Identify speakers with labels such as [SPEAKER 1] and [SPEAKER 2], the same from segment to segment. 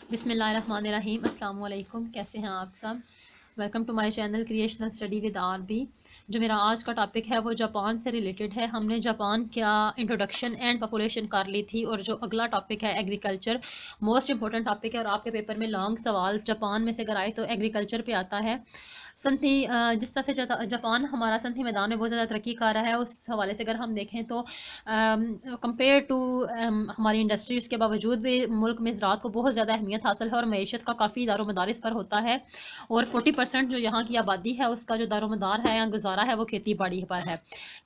[SPEAKER 1] बिस्मिल्लाहिर्रहमानिर्रहीम। अस्सलाम वालेकुम। कैसे हैं आप सब? Welcome to my channel creational study with RB. जो मेरा आज का टॉपिक है वो जापान से रिलेटेड है। हमने जापान का इंट्रोडक्शन एंड पॉपुलेशन कर ली थी और जो अगला टॉपिक है एग्रीकल्चर, मोस्ट इंपॉर्टेंट टॉपिक है और आपके पेपर में लॉन्ग सवाल जापान में से अगर आए तो एग्रीकल्चर पे आता है। सनती जिस तरह से जापान हमारा सनती मैदान में बहुत ज़्यादा तरक्की कर रहा है, उस हवाले से अगर हम देखें तो कंपेयर टू हमारी इंडस्ट्रीज़ के बावजूद भी मुल्क में ज़राअत को बहुत ज़्यादा अहमियत हासिल है और मीशत का काफ़ी दारोमदार इस पर होता है। और 40% जो यहाँ की आबादी है उसका जो दारोमदार है या गुजारा है वो खेती बाड़ी पर है।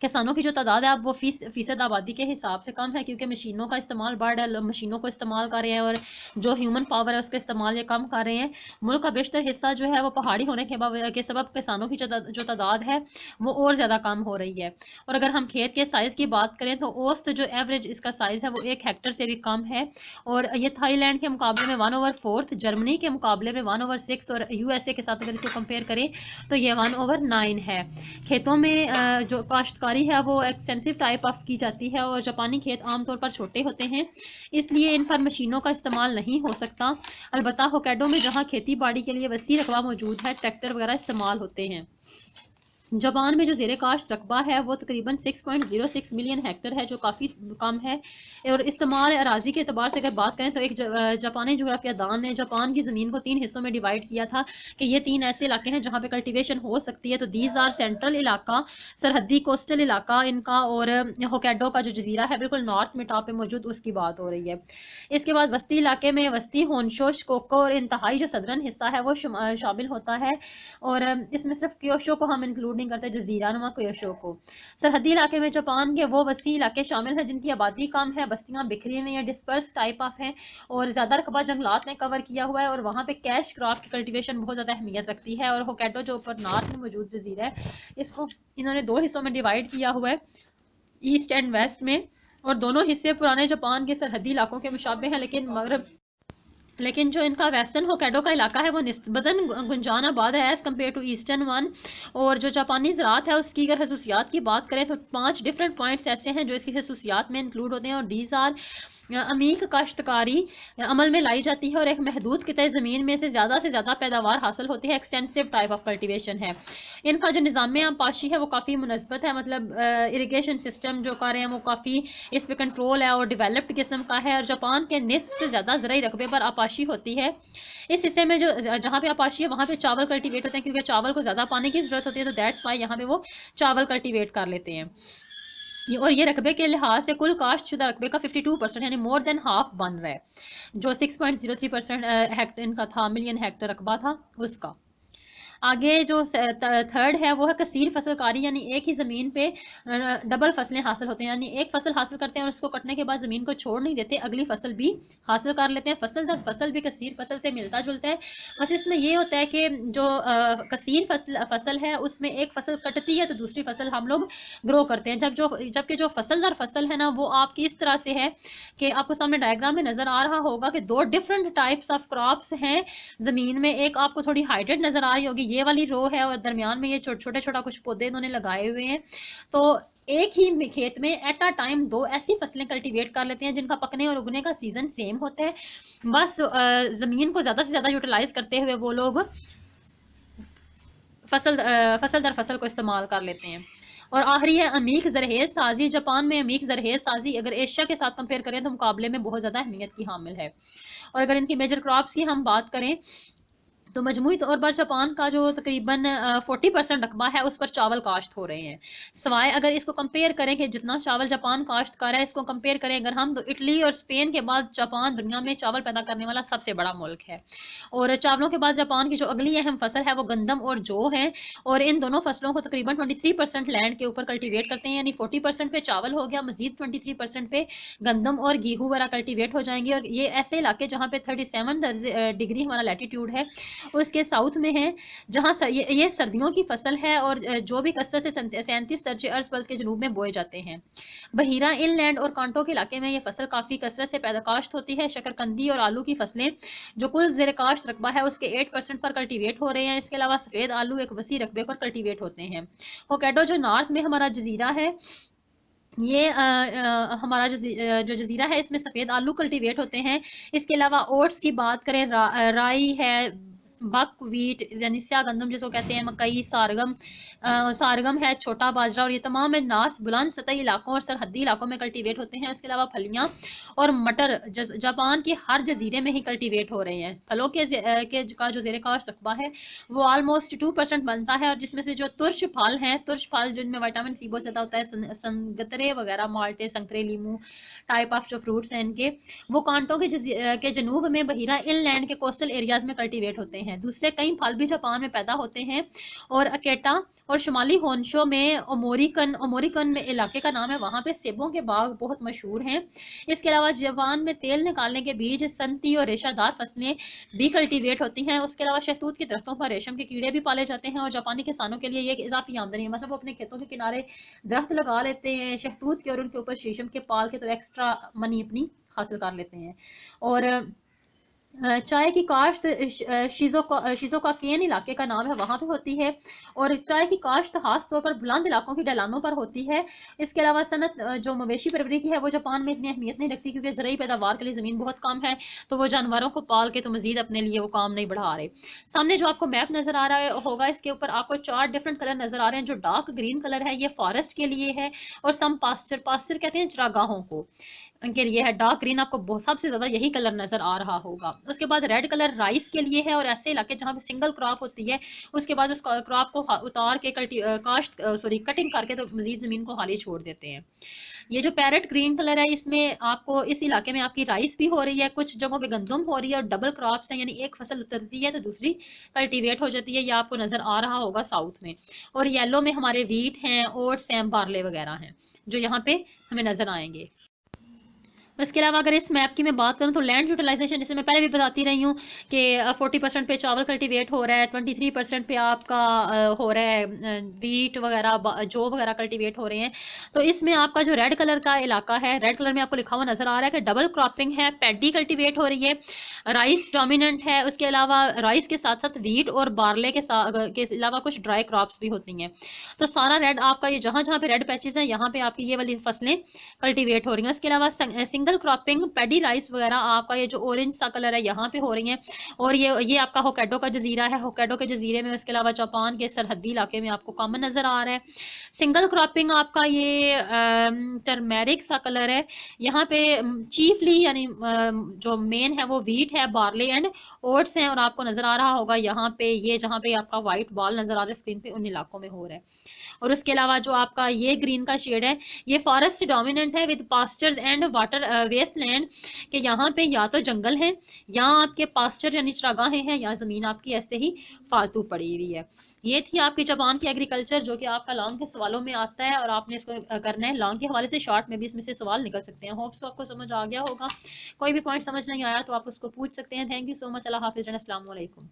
[SPEAKER 1] किसानों की जो तादाद है अब वो फीसद आबादी के हिसाब से कम है, क्योंकि मशीनों का इस्तेमाल बढ़ रहा है, मशीनों को इस्तेमाल कर रहे हैं और जो ह्यूमन पावर है उसका इस्तेमाल ये कम कर रहे हैं। मुल्क का बेशतर हिस्सा जो है वो पहाड़ी होने के सबब किसानों की जो तादाद है वो और ज़्यादा कम हो रही है। और अगर हम खेत के साइज़ की बात करें तो औसत जो एवरेज इसका साइज़ है वो 1 हेक्टर से भी कम है। और ये थाईलैंड के मुकाबले में 1/4, जर्मनी के मुकाबले में 1/6 और यूएसए के साथ अगर इसको कंपेयर करें तो ये 1/9 है। खेतों में जो काश्तकारी है वो एक्सटेंसिव टाइप ऑफ की जाती है और जापानी खेत आमतौर पर छोटे होते हैं, इसलिए इन पर मशीनों का इस्तेमाल नहीं हो सकता। अलबत्ता होक्काइडो में जहाँ खेती बाड़ी के लिए वसी रकबा मौजूद है, ट्रैक्टर वगैरह इस्तेमाल होते हैं। जापान में जो ज़ेरे काश्त रकबा है वो तकरीबन 6.06 मिलियन हेक्टर है, जो काफ़ी कम है। और इस्तेमाल अराजी के अतबार से अगर बात करें तो एक जापानी जोग्राफिया दान ने जापान की ज़मीन को 3 हिस्सों में डिवाइड किया था कि ये 3 ऐसे इलाके हैं जहाँ पे कल्टीवेशन हो सकती है। तो दीज आर सेंट्रल इलाका, सरहदी कोस्टल इलाका इनका, और होक्काइडो का जो जजीरा है बिल्कुल नॉर्थ में टॉप पे मौजूद, उसकी बात हो रही है। इसके बाद वस्ती इलाके में वस्ती, होन्शो, शिकोको और इंतहाई जो सदरन हिस्सा है वो शामिल होता है। और इसमें सिर्फ क्योशो को हम इंक्लूड नहीं करते, जजीरा नुमा क्योशो को। सरहदी इलाके में जापान के वो वसी इलाके शामिल हैं जिनकी आबादी कम है, बस्तियां बिखरी हुई हैं, डिस्पर्स टाइप ऑफ हैं और ज़्यादा रकबा जंगलात ने कवर किया हुआ है और वहाँ पे कैश क्रॉप की कल्टीवेशन बहुत ज़्यादा अहमियत रखती है। और होक्काइडो जो ऊपर नॉर्थ में मौजूद जजीरा है, इसको इन्होंने 2 हिस्सों में डिवाइड किया हुआ है, ईस्ट एंड वेस्ट में। और दोनों हिस्से पुराने जापान के सरहदी इलाकों के मुशाबे हैं, लेकिन जो इनका वेस्टर्न होक्काइडो का इलाका है वो निस्बतन गुंजान आबाद है as compare to eastern one. और जो जापानी ज़राअत है उसकी अगर खसूसियात की बात करें तो 5 डिफरेंट पॉइंट्स ऐसे हैं जो इसकी खसूसियात में इंक्लूड होते हैं। और दीज आर अमीक काश्तकारी अमल में लाई जाती है और एक महदूद कितने ज़मीन में से ज़्यादा पैदावार हासिल होती है, एक्सटेंसिव टाइप ऑफ कल्टीवेशन है। इनका जो निज़ाम आपाशी है वो काफ़ी मुनस्बत है, मतलब इरिगेशन सिस्टम जो कर रहे हैं वो काफ़ी इस पर कंट्रोल है और डेवलप्ड किस्म का है। और जापान के निस्फ से ज़्यादा ज़राई रकबे पर आपाशी होती है। इस हिस्से में जो जहाँ पे आपाशी है वहाँ पे चावल कल्टीवेट होते हैं, क्योंकि चावल को ज़्यादा पानी की ज़रूरत होती है, तो दैट्स वाई यहाँ पे वो चावल कल्टीवेट कर लेते हैं। और ये रकबे के लिहाज से कुल काश्त शुदा रकबे का 52% यानी मोर देन हाफ बन रहा है, जो 6.03% हेक्टर इनका था, मिलियन हेक्टर रकबा था उसका। आगे जो थर्ड है वो है कसीर फसलकारी, यानी एक ही ज़मीन पे डबल फसलें हासिल होते हैं, यानी एक फसल हासिल करते हैं और उसको कटने के बाद ज़मीन को छोड़ नहीं देते, अगली फसल भी हासिल कर लेते हैं। फसल दर फसल भी कसीर फसल से मिलता जुलता है, बस इसमें ये होता है कि जो कसीर फसल है उसमें एक फसल कटती है तो दूसरी फसल हम लोग ग्रो करते हैं। जबकि जो फसल दर फसल है ना वो आपकी इस तरह से है कि आपको सामने डायग्राम में नज़र आ रहा होगा कि 2 डिफरेंट टाइप्स ऑफ क्रॉप्स हैं ज़मीन में। एक आपको थोड़ी हाइटेड नज़र आ रही होगी, ये वाली रो है, और दरमियान में ये छोटा कुछ पौधे इन्होंने लगाए हुए हैं। तो एक ही खेत में एट अ टाइम 2 ऐसी फसलें कल्टीवेट कर लेते हैं जिनका पकने और उगने का सीजन सेम होता है। बस जमीन को ज्यादा से ज्यादा यूटिलाइज करते हुए वो लोग फसल दर फसल को इस्तेमाल कर लेते हैं। और आखिरी है अमीक ज़रहेज़ साजी। जापान में अमीक ज़रहेज़ साजी अगर एशिया के साथ कंपेयर करें तो मुकाबले में बहुत ज़्यादा अहमियत की हामिल है। और अगर इनकी मेजर क्रॉप्स की हम बात करें तो मजमूई तौर पर जापान का जो तकरीबन 40% रकबा है उस पर चावल काश्त हो रहे हैं। सवाए अगर इसको कंपेयर करें कि जितना चावल जापान काश्त कर रहा है, इसको कंपेयर करें अगर हम, तो इटली और स्पेन के बाद जापान दुनिया में चावल पैदा करने वाला सबसे बड़ा मुल्क है। और चावलों के बाद जापान की जो अगली अहम फसल है वो गंदम और जौ है। और इन दोनों फसलों को तकरीबन 23% लैंड के ऊपर कल्टीवेट करते हैं, यानी 40% पे चावल हो गया, मजीद 23% पे गंदम और गेहूं वगैरह कल्टीवेट हो जाएंगे। और ये ऐसे इलाके जहाँ पे 37 डिग्री हमारा लैटीट्यूड है उसके साउथ में है, जहाँ ये सर्दियों की फसल है और जो भी कसरत से 37 दर्जे अर्ज बल्द के जनूब में बोए जाते हैं। बहीरा इनलैंड और कांटो के इलाके में ये फसल काफ़ी कसरत से पैदाकाश्त होती है। शकरकंदी और आलू की फसलें जो कुल ज़ेर काश्त रकबा है उसके 8% पर कल्टीवेट हो रहे हैं। इसके अलावा सफ़ेद आलू एक वसी रकबे पर कल्टीवेट होते हैं। होक्काइडो जो नॉर्थ में हमारा जजीरा है یہ ہمارا جو جزیرہ ہے اس میں سفید آلو کلٹیویٹ ہوتے ہیں. اس کے علاوہ اوٹس کی بات کریں، رائی ہے، بک ویٹ یعنی سیاہ گندم جس کو کہتے ہیں، مکئی، سارگم ہے، چھوٹا باجرا، اور یہ تمام اجناس بلند سطحی علاقوں اور سرحدی علاقوں میں کلٹیویٹ ہوتے ہیں. اس کے علاوہ پھلیاں اور مٹر جاپان کے ہر جزیرے میں ہی کلٹیویٹ ہو رہے ہیں. پھلوں کا جو زیر کاشت رقبہ ہے وہ آلموسٹ 2% بنتا ہے، اور جس میں سے جو ترش پھل ہیں، ترش پھل جن میں وٹامن سی بہت زیادہ ہوتا ہے، سنگترے وغیرہ، مالٹے، سنترے، لیمو ٹائپ آف جو فروٹس ہیں ان کے، وہ کانٹوں کے جنوب میں بحیرہ ان لینڈ کے کوسٹل ایریاز میں کلٹیویٹ ہوتے ہیں. دوسرے کئی پھل بھی جاپان میں پیدا ہوتے ہیں، اور اکیٹا اور شمالی ہونشو میں اوموریکن میں علاقے کا نام ہے، وہاں پہ سیبوں کے باغ بہت مشہور ہیں. اس کے علاوہ جاپان میں تیل نکالنے کے بیج، سنتی اور ریشہ دار فصلیں بھی کلٹیویٹ ہوتی ہیں. اس کے علاوہ شہتوت کے درختوں پر ریشم کے کیڑے بھی پالے جاتے ہیں، اور جاپانی کسانوں کے لیے یہ ایک اضافی آمدنی ہے. مطلب وہ اپنے کھیتوں کے کنارے درخت لگا لیتے ہیں شہتوت کے، اور ان کے اوپر شیشم کے پال کے، تو ایکسٹرا منی اپنی حاصل کر لیتے ہیں. اور چائے کی کاشت شیزوکا کین علاقے کا نام ہے، وہاں پہ ہوتی ہے، اور چائے کی کاشت خاص طور پر بلند علاقوں کی ڈھلانوں پر ہوتی ہے. اس کے علاوہ صنعت جو مویشی پروری کی ہے وہ جاپان میں اتنی اہمیت نہیں رکھتی، کیونکہ زرعی پیداوار کے لیے زمین بہت کم ہے، تو وہ جانوروں کو پال کے تو مزید اپنے لیے وہ کام نہیں بڑھا رہے. سامنے جو آپ کو میپ نظر آ رہا ہوگا، اس کے اوپر آپ کو 4 ڈفرنٹ کلر نظر آ رہے ہیں. جو ڈارک گرین کلر ہے یہ فارسٹ کے لیے ہے، اور سم پاسچر کہتے ہیں چراگاہوں کو، ان کے لیے ہے. ڈارک گرین آپ کو سب سے زیادہ یہی کلر نظر آ رہا ہوگا. اس کے بعد ریڈ کلر رائس کے لیے ہے، اور ایسے علاقے جہاں پہ سنگل کراپ ہوتی ہے اس کے بعد اس کراپ کو اتار کے کٹنگ کر کے تو مزید زمین کو خالی چھوڑ دیتے ہیں. یہ جو پیرٹ گرین کلر ہے اس میں آپ کو اس علاقے میں آپ کی رائس بھی ہو رہی ہے، کچھ جگہوں پہ گندم ہو رہی ہے، اور ڈبل کراپس ہیں، یعنی ایک فصل اترتی ہے تو دوسری کلٹیویٹ ہو جاتی ہے. یہ آپ کو نظر آ رہا ہوگا ساؤتھ میں. اور یلو میں ہمارے ویٹ ہیں، اوٹس ہیں، بارلے وغیرہ ہیں جو یہاں پہ ہمیں نظر آئیں گے. اس کے علاوہ اگر اس میپ کی میں بات کروں تو لینڈ یوٹیلائزیشن، جسے میں پہلے بھی بتاتی رہی ہوں کہ 40% پہ چاول کلٹیویٹ ہو رہا ہے، 23% پہ آپ کا ہو رہا ہے ویٹ وغیرہ، جو وغیرہ کلٹیویٹ ہو رہے ہیں. تو اس میں آپ کا جو ریڈ کلر کا علاقہ ہے، ریڈ کلر میں آپ کو لکھا ہوا نظر آ رہا ہے کہ ڈبل کراپنگ ہے، پیڈی کلٹیویٹ ہو رہی ہے، رائس ڈومیننٹ ہے. اس کے علاوہ رائس کے ساتھ ساتھ ویٹ اور بارلے کے علاوہ کچھ ڈرائی کراپس بھی ہوتی ہیں. تو سارا ریڈ آپ کا یہ جہاں جہاں پہ ریڈ پیچز ہیں یہاں پہ آپ کی یہ والی فصلیں کلٹیویٹ ہو رہی ہیں. اس کے علاوہ سنگل کراپنگ، پیڈی رائس وغیرہ آپ کا یہ جو اورنج سا کلر ہے یہاں پہ ہو رہی ہیں. اور یہ آپ کا ہوکیڈو کا جزیرہ ہے، ہوکیڈو کے جزیرے میں اس کے علاوہ جاپان کے سرحدی علاقے میں آپ کو کامن نظر آ رہا ہے. سنگل کراپنگ آپ کا یہ ٹرمیرک سا کلر ہے، یہاں پہ چیفلی یعنی جو مین ہے وہ ویٹ ہے، بارلے اینڈ اوٹس ہیں. اور آپ کو نظر آ رہا ہوگا یہاں پہ یہ جہاں پہ آپ کا وائٹ بال نظر آ رہا ہے اسکرین پہ، ان علاقوں میں ہو رہا ہے. اور اس کے علاوہ جو آپ کا یہ گرین کا شیڈ ہے یہ فارسٹ ڈومیننٹ ہے with pastures and water waste land, کہ یہاں پہ یا تو جنگل ہیں یا آپ کے پاسچر یعنی چراگاہیں ہیں، یا زمین آپ کی ایسے ہی فالتو پڑی ہوئی ہے. یہ تھی آپ کی جاپان کی ایگریکلچر، جو کہ آپ کا لانگ کے سوالوں میں آتا ہے، اور آپ نے اس کو کرنا ہے لانگ کے حوالے سے. شارٹ میں بھی اس میں سے سوال نکل سکتے ہیں. ہوپ سو آپ کو سمجھ آ گیا ہوگا. کوئی بھی پوائنٹ سمجھ نہیں آیا تو آپ اس کو پوچھ سکتے ہیں. تھینک یو سو مچ. اللہ حافظ. السلام علیکم.